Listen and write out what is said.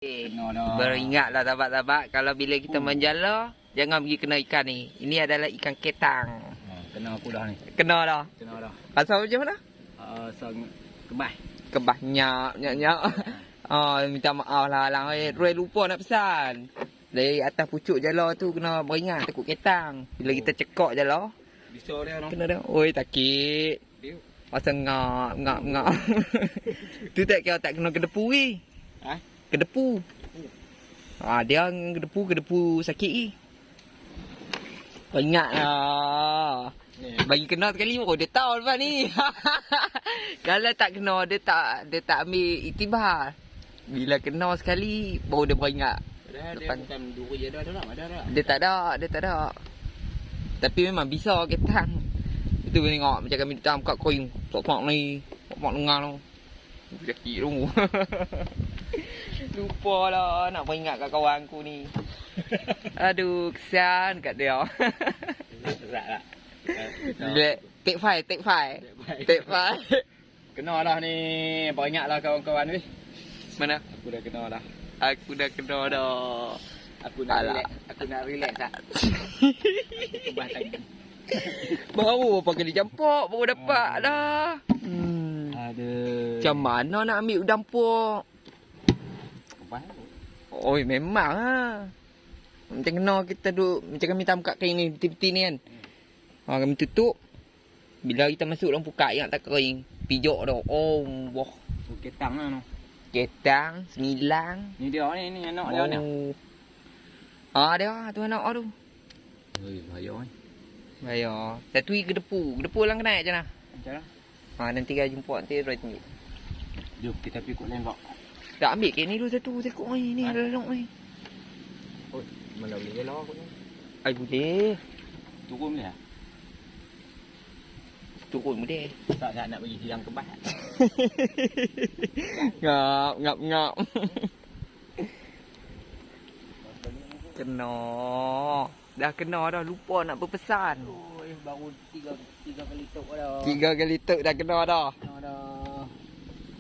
Beringatlah sahabat-sahabat, kalau bila kita menjala, jangan pergi kena ikan ni. Ini adalah ikan ketang. Kena aku dah ni. Kena dah. Kena dah. Pasal macam mana? Kebas. Kebah nyak. Minta maaf lah lang. Roy lupa nak pesan. Dari atas pucuk jala tu kena beringat takut ketang. Bila kita cekok jala, Bisa dia no. kena dah. Oi takik. Pasal ngap. Tu tak kira tak kena kedepu ni. Ha? Kedepu. Dia kedepu sakit ni. Ingat lah. Bagi kena sekali dia tahu lepas ni. Kalau tak kena dia tak ambil iktibar. Bila kena sekali baru dia beringat. Dia bukan duri je dah. Dia tak ada. Tapi memang bisa ketang. Itu tengok macam kami datang kat koin. Tok ni. Tok dengar tu. Sakit tu. Lupa lah nak peringat kat kawan aku ni. Aduh, kesian kat dia. Berat lah. Take five. Kena dah ni. Banyak lah kawan-kawan ni. Mana? Aku dah kena dah. Aku dah kena dah. Aku nak relax tak? Kebas tadi. Baru berapa kali campak baru dapat dah. Aduh. Macam mana nak ambil dampuk? Kebas. Oi, memang lah. Macam kena kita duduk, macam kami tamkat kain ni, peti-peti ni kan. Kami tutup. Bila kita masuk dalam pukat, ingat tak kering. Pijak dah. Oh, wah. Ketang lah no. Ketang, semilang. Ni dia ni anak dia ni. Dia tu anak tu. Oi, bahaya ni. Bahaya. Tatui kedepu. Kedepu lang kena je lah. Macam mana? Nanti kita jumpa nanti Roy tunjuk. Jom kita pergi kot lembak. Tak ambil kain ni dulu satu. Tekuk ni. Ni ada lelok ni. Oh, mana boleh gelar aku ni? Ay, boleh. Turun boleh lah? Turun boleh. Tak nak bagi hilang kebas. Ngap. Kena. Dah kena dah. Lupa nak berpesan. Oi, baru tiga kali tok dah. 3 kali tuk dah kena dah. Kena dah.